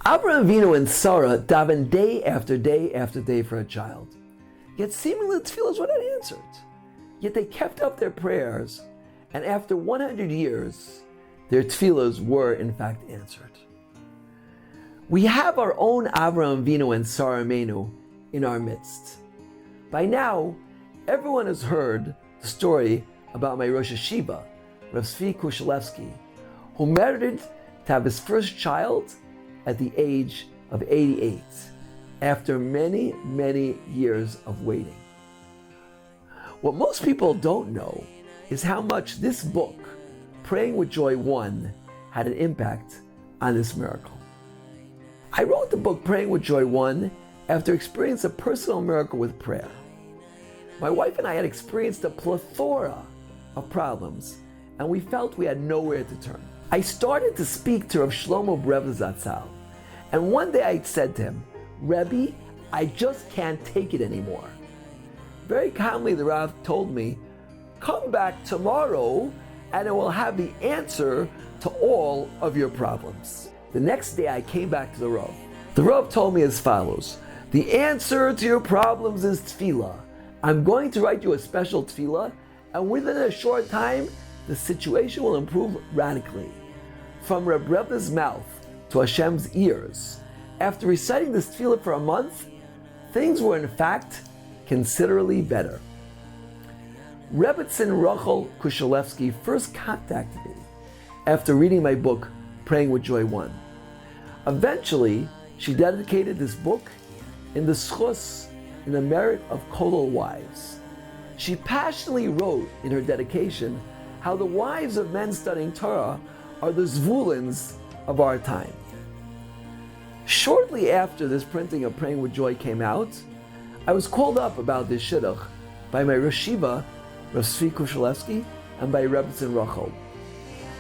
Abraham Avinu and Sarah davened day after day after day for a child. Yet seemingly the tefillahs were not answered. Yet they kept up their prayers, and after 100 years, their tefillahs were in fact answered. We have our own Abraham Avinu and Sarah Menu in our midst. By now, everyone has heard the story about my Rosh Hashiva, Rav Tzvi Kushlaevsky, who merited to have his first child at the age of 88, after many, many years of waiting. What most people don't know is how much this book, Praying with Joy 1, had an impact on this miracle. I wrote the book Praying with Joy 1 after experiencing a personal miracle with prayer. My wife and I had experienced a plethora of problems, and we felt we had nowhere to turn. I started to speak to Rav Shlomo Rebbe Zatzal, and one day I said to him, "Rebbe, I just can't take it anymore." Very calmly the Rav told me, "Come back tomorrow and it will have the answer to all of your problems." The next day I came back to the Rav. The Rav told me as follows, "The answer to your problems is tefillah. I'm going to write you a special tefillah, and within a short time, the situation will improve radically." From Reb Rebbe's mouth to Hashem's ears, after reciting this tefillah for a month, things were in fact considerably better. Rebbetzin Rav Kushlaevsky first contacted me after reading my book, Praying with Joy 1. Eventually, she dedicated this book in the schus, in the merit of Kolol wives. She passionately wrote in her dedication how the wives of men studying Torah are the zvulins of our time. Shortly after this printing of Praying with Joy came out, I was called up about this shidduch by my Rosh Yeshiva, Rav Tzvi Kushlaevsky, and by Rebbetzin Rachel.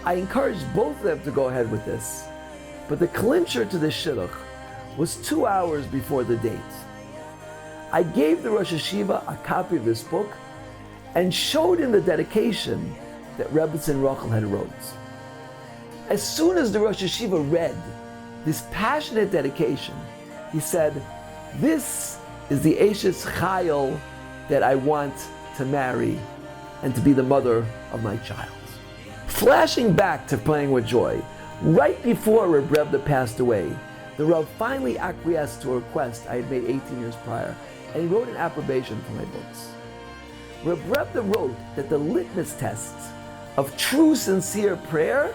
I encouraged both of them to go ahead with this, but the clincher to this shidduch was 2 hours before the date. I gave the Rosh Yeshiva a copy of this book and showed him the dedication that Rebbetzin Rachel had wrote. As soon as the Rosh Yeshiva read this passionate dedication, he said, "This is the Eshes Chayil that I want to marry and to be the mother of my child." Flashing back to Praying with Joy, right before Reb Rebbe passed away, the Rav finally acquiesced to a request I had made 18 years prior, and he wrote an approbation for my books. Reb Rebbe wrote that the litmus test of true, sincere prayer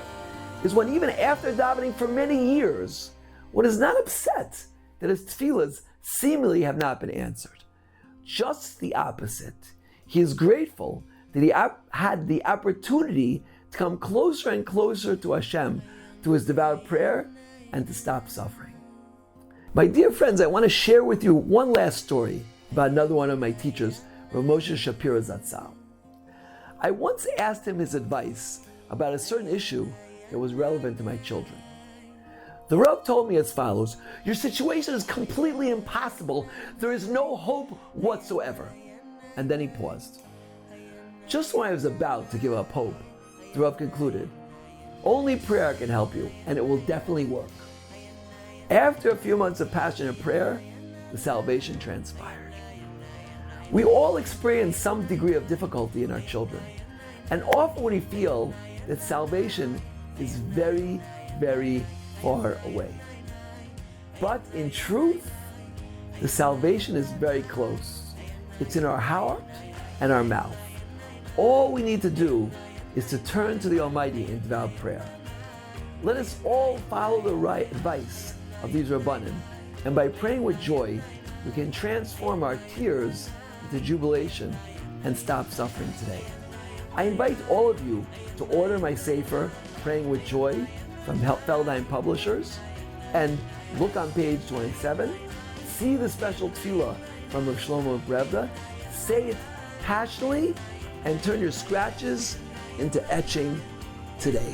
is when even after davening for many years, one is not upset that his tefillahs seemingly have not been answered. Just the opposite. He is grateful that he had the opportunity to come closer and closer to Hashem through his devout prayer and to stop suffering. My dear friends, I want to share with you one last story about another one of my teachers, Rav Moshe Shapiro Zatzal. I once asked him his advice about a certain issue that was relevant to my children. The Rav told me as follows, "Your situation is completely impossible. There is no hope whatsoever." And then he paused. Just when I was about to give up hope, the Rav concluded, "Only prayer can help you, and it will definitely work." After a few months of passionate prayer, the salvation transpired. We all experience some degree of difficulty in our children, and often when we feel that salvation is very, very far away. But in truth, the salvation is very close. It's in our heart and our mouth. All we need to do is to turn to the Almighty in devout prayer. Let us all follow the right advice of these Rabbanim, and by praying with joy, we can transform our tears into jubilation and stop suffering today. I invite all of you to order my sefer, Praying with Joy, from Feldheim Publishers, and look on page 27, see the special tefillah from Rav Shlomo Rebbe, say it passionately, and turn your scratches into etching today.